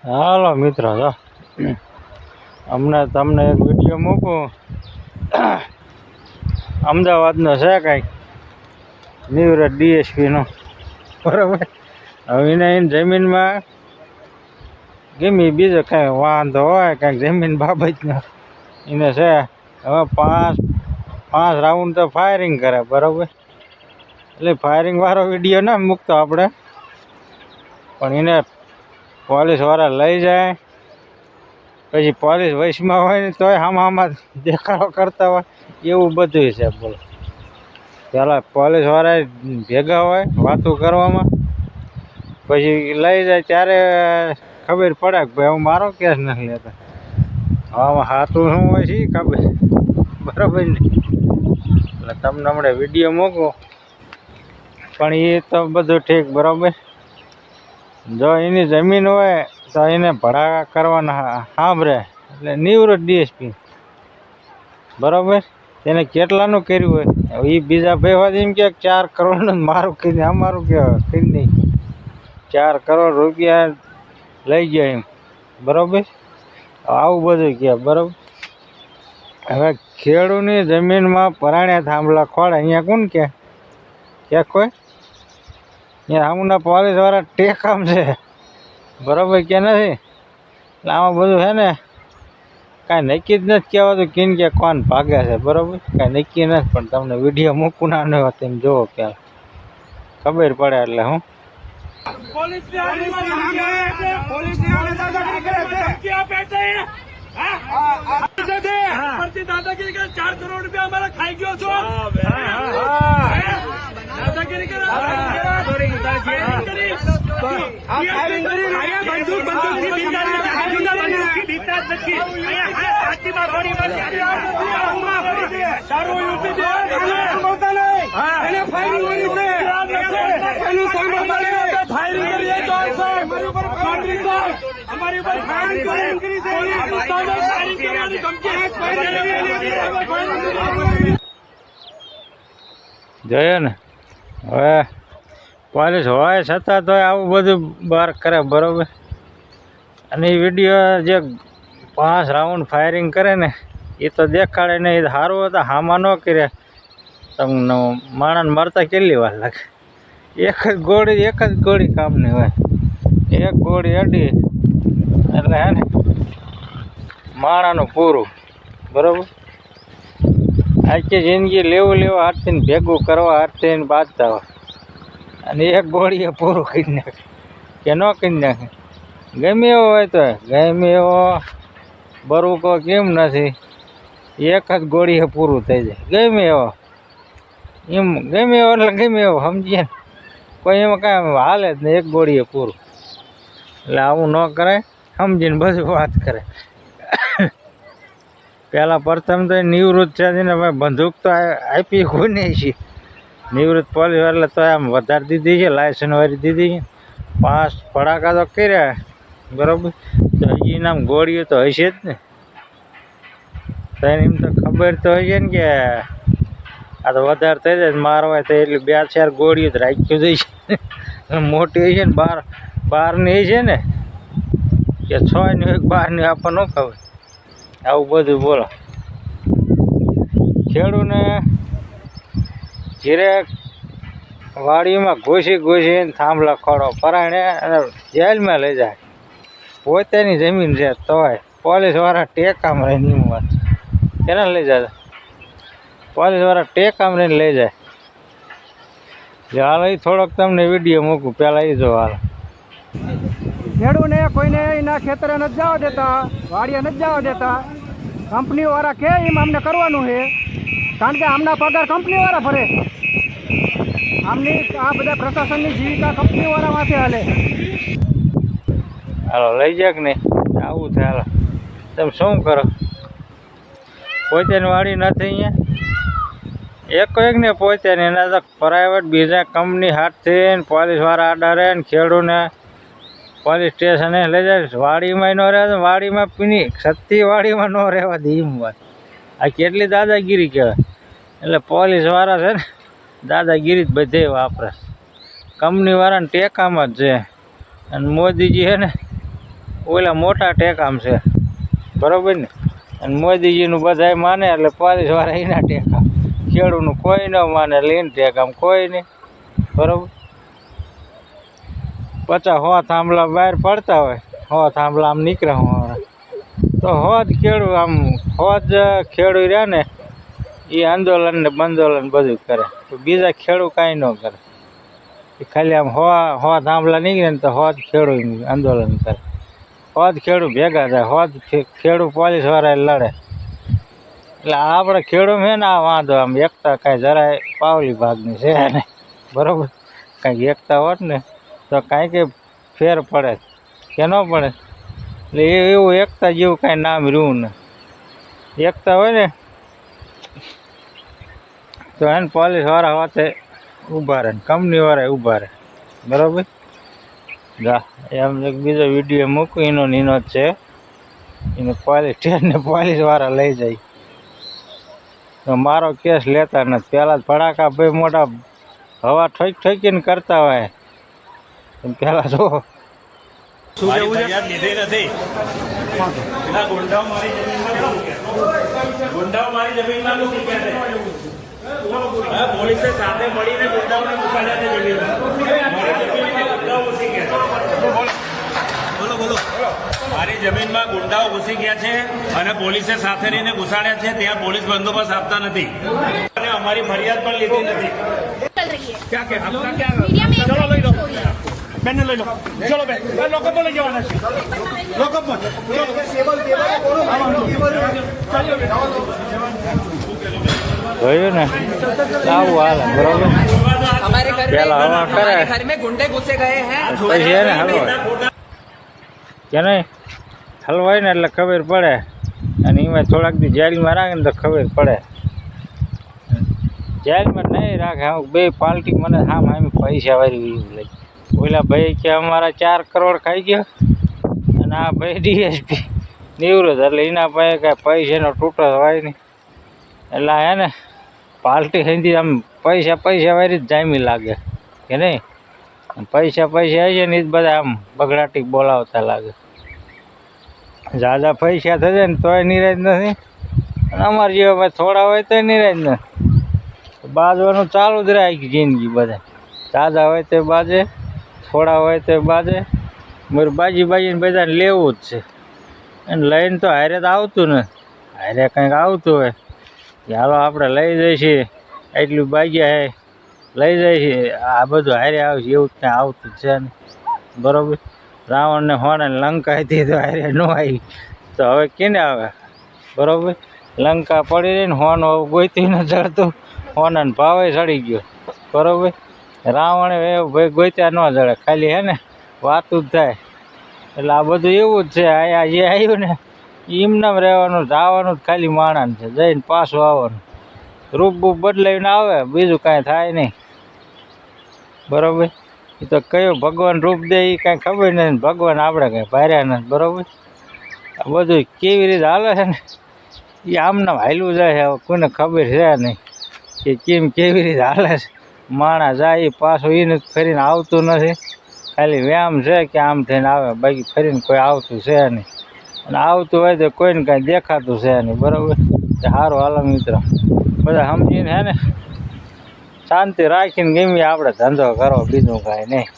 હાલો મિત્રો, જો તમને એક વિડીયો મૂકું. અમદાવાદનો છે કાંઈક નિવૃત્ત ડીએસપીનો, બરાબર. હવે એને જમીનમાં ગમે બીજો કાંઈ વાંધો હોય, કાંઈક જમીન બાબતનો એને છે. હવે પાંચ રાઉન્ડ તો ફાયરિંગ કરે, બરાબર. એટલે ફાયરિંગ વાળો વિડીયો ના મૂકતો આપણે, પણ એને પોલીસવાળા લઈ જાય, પછી પોલીસ વશમાં હોય ને તોય આમાં દેખાડો કરતા હોય, એવું બધું છે. બોલો, પહેલાં પોલીસવાળા ભેગા હોય વાતો કરવામાં, પછી લઈ જાય ત્યારે ખબર પડે કે ભાઈ હું મારો કેસ નથી લેતા. આમાં સાચું શું હોય છે ખબર, બરાબર ને. એટલે તમને હમણાં વિડીયો મૂકું, પણ એ તો બધું ઠીક, બરાબર. જો એની જમીન હોય તો એને ભડા કરવાના સાંભળે, એટલે નિવૃત્ત ડીએસપી, બરાબર. એને કેટલાનું કર્યું હોય, એ બીજા ભાઈ હોય એમ કે 4 કરોડનું મારું કરીને અમારું કહેવાય કરી નહીં, 4 કરોડ રૂપિયા લઈ ગયા એમ, બરાબર. આવું બધું કહે, બરાબર. હવે ખેડૂતની જમીનમાં પરાણ્યા થાંભલા ખોળે, અહીંયા કોણ કે કોઈ અહીંયા આમના પોલીસવાળા ટેકામ છે, બરાબર કે નથી. એટલે આમાં બધું છે ને કાંઈ નક્કી જ નથી કહેવાતું કિન કે કોણ ભાગે છે, બરાબર. કાંઈ નક્કી નથી, પણ તમને વિડીયો મૂકું ના ન હોય તેમ જોવો પહેલાં ખબર પડે. એટલે હું દાદાગીરી 4 કરોડ રૂપિયા અમારા ખાઈ ગયો છો. દાદાગીરી જોઈએ ને. હવે પોલીસ હોય છતાં તો આવું બધું બહાર કરે, બરાબર. અને એ વિડીયો જે 5 રાઉન્ડ ફાયરિંગ કરે ને એ તો દેખાડે ને, એ સારું હતા હામાં ન કરે. તમને માણસને મરતા કેટલી વાર લાગે? એક જ ગોળી કામની હોય. એક ગોળી અડી એટલે હે ને માણાનું પૂરું, બરાબર. આખી જિંદગી લેવું હાથથી ભેગું કરવા હાથથી બાંધતા હોય, અને એક ગોળીએ પૂરું કરી નાખે કે ન કરી નાખે. ગમે એવો હોય તો ગમે એવો બરવું કેમ નથી, એક જ ગોળીએ પૂરું થઈ જાય. ગમે એવો એમ, ગમે એવો એટલે ગમે એવો, સમજીએ ને. કોઈ એમાં કાંઈ હાલે જ નહીં, એક ગોળીએ પૂરું. એટલે આવું ન કરે, સમજીને બધું વાત કરે. પહેલાં પ્રથમ તો નિવૃત્ત છે ને ભાઈ, બંદૂક તો આપી કોઈ નહીં છે. નિવૃત્ત પોલીસ એટલે તો આમ વધારે દીધી છે, લાયસન્સ વાળી દીધી છે. 5 ફડાકા તો કર્યા, બરાબર. તો એનામ ગોળીઓ તો હશે જ ને. તો એમ તો ખબર તો હશે ને કે આ તો વધારે થઈ જાય મારવાય તો, એટલે 2-4 ગોળીઓ જ રાખ્યું જઈશે. મોટી હશે ને 12ની છે ને કે 6ની 12ની આપણને ન ખબર. આવું બધું બોલો. ખેડૂને ઘીરે વાડીમાં ઘૂસીને થાંભલા ખોડો પરાણે અને જેલમાં લઈ જાય. પોતાની જમીન છે તોય પોલીસવાળા ટેકામ રહીને એમ વાત કેને લઈ જાય? પોલીસવાળા ટેકામ રહીને લઈ જાય. હાલ એ થોડોક તમને વિડીયો મૂકું, પહેલાં એ જો હાલ. ખેડૂને કોઈને એના ખેતરે નથી જવા દેતા, વાડીએ નથી જવા દેતા. કંપનીવાળા કે એમ અમને કરવાનું છે, કારણ કે આમના પગાર કંપનીવાળા ભરે. આમની આ બધા પ્રશાસનની જીવિકા કંપનીવાળા માથે હાલે. હાલો લઈ જાય કે નહીં? આવું થાય. હાલો તમે શું કરો? પોતાની વાડી નથી અહીંયા એક ને પોતાની, એના તો પ્રાઇવેટ બીજા કંપની હાથથી પોલીસવાળા આડા રહે ને ખેડૂને પોલીસ સ્ટેશને લઈ જાય. વાડીમાં ન રહે, વાડીમાં પીની સત્તી વાડીમાં ન રહેવા દે એમ વાત. આ કેટલી દાદાગીરી કહેવાય. એટલે પોલીસવાળા છે ને દાદાગીરી જ બધે વાપરે. કંપનીવાળાને ટેકામાં જ છે. અને મોદીજી છે ને ઓલા મોટા ટેકામ છે બરાબર ને. અને મોદીજીનું બધાય માને એટલે પોલીસવાળા એના ટેકામ, ખેડૂતનું કોઈ ન માને એટલે એને ટેકામ કોઈ નહીં બરાબર. 50-100 થાંભલા બહાર પડતા હોય, 100 થાંભલા આમ નીકળે હોય તો 100 જ ખેડૂત આમ 100 જ ખેડૂત રહ્યા ને એ આંદોલન ને બંદોલન બધું કરે, તો બીજા ખેડૂત કાંઈ ન કરે. એ ખાલી આમ 100 થાંભલા નીકળે ને તો 100 જ ખેડૂત આંદોલન કરે, 100 જ ખેડૂત ભેગા થાય, 100 જ ખેડૂત પોલીસવાળા લડે. એટલે આપણે ખેડૂત છે ને આ વાંધો, આમ એકતા કાંઈ જરાય પાવલી ભાગની છે ને બરાબર. કાંઈક એકતા હોત ને તો કાંઈક ફેર પડે કે ન પડે. એટલે એવું એકતા જેવું કાંઈ નામ રહ્યું ને. એકતા હોય ને તો એને પોલીસવાળા વાતે ઊભા રહે, કંપનીવાળા ઊભા રહે બરાબર. જા એમ એક બીજો વિડીયો મૂકું એનો નીનો જ છે, એને પોલીસ સ્ટેશને પોલીસવાળા લઈ જાય તો મારો કેસ લેતા નથી. પહેલાં જ ભડાકા ભાઈ મોટા હવા ઠોકીને કરતા હોય, પહેલાં જો પોલીસે સાથે મળીને ગુંડાઓને ઘુસાડ્યા છે મારી જમીનમાં ગુંડાઓ ઘૂસી ગયા છે અને પોલીસે સાથે રહીને ઘુસાડ્યા છે. ત્યાં પોલીસ બંદોબસ્ત આપતા નથી અને અમારી ફરિયાદ પણ લીધી નથી. क्या क्या आपका क्या चलो लई लो બેન લઈ લો, ચલો બેન લોકો તો લઈ જવાના છે, લોકો પણ જોયું ને આવું હાલે બરોબર. પેલા હવા કરે घर में गुंडे घुसे गए हैं. પછી એને હલવાય કે નહીં, હલવાય ને એટલે ખબર પડે. અને એમાં થોડાક દી જેલમાં રાખે ને તો ખબર પડે. જેલમાં નહીં રાખે, બે પાર્ટી મને આમ પૈસા વાળી લઈ. ઓલા ભાઈ કે અમારા 4 કરોડ ખાઈ ગયો અને આ ભાઈ ડીએસપી નિવૃત્ત, એટલે એના પાસે કાંઈ પૈસાનો તૂટો હોય નહીં. એટલે હે ને પાર્ટી અહીંથી આમ પૈસા વાળી જ જામી લાગે કે નહીં. પૈસા આવી જાય ને એ જ બધા આમ બગડાટી બોલાવતા લાગે. ઝાઝા પૈસા થશે ને તોય નિરાજ નથી, અને અમારે જેવા ભાઈ થોડા હોય તોય નિરાજ નથી. બાજવાનું ચાલુ જ રહે આખી જિંદગી. બધા ઝાઝા હોય તો બાજે, થોડા હોય તો બાજે, મારે બાજીને બધાને લેવું જ છે. અને લઈને તો હારે તો આવતું ને, હારે કંઈક આવતું હોય કે હાલો આપણે લઈ જઈશું એટલું બાગ્યા હે લઈ જાય છે, આ બધું હારે આવશે એવું જ કાંઈ આવતું જ છે ને બરાબર. રાવણને હોને લંકા હતી તો હારે ન આવી, તો હવે કેને આવે બરાબર. લંકા પડી રહી ને હોન ગોઈતી ન જડતું, હોનાને ભાવે ચડી ગયો બરાબર. રાવણે ભાઈ ગોત્યા ન જડે, ખાલી હે ને વાતું જ થાય. એટલે આ બધું એવું જ છે. અહીંયા જે આવ્યું ને એમનામ રહેવાનું, જવાનું જ ખાલી માણસ છે, જઈને પાછું આવવાનું. રૂપ બૂપ બદલાવીને આવે, બીજું કાંઈ થાય નહીં બરાબર. એ તો કયો ભગવાન રૂપ દે એ કાંઈ ખબર નથી, ભગવાન આપણે કાંઈ ભાર્યા નથી બરાબર. આ બધું કેવી રીતે હાલે છે ને એ આમનામ હાલ્યું જાય છે. હવે કોઈને ખબર છે નહીં કે કેવી રીતે હાલે છે. માણસ જાય પાછું એને ફરીને આવતું નથી, ખાલી વ્યાયામ છે કે આમ થઈને આવે, બાકી ફરીને કોઈ આવતું છે નહીં. અને આવતું હોય તો કોઈને કાંઈ દેખાતું છે નહીં બરાબર. સારું હાલો મિત્રો, બધા સમજીને હે ને શાંતિ રાખીને ગમે આપણે ધંધો કરો, બીજું કાંઈ નહીં.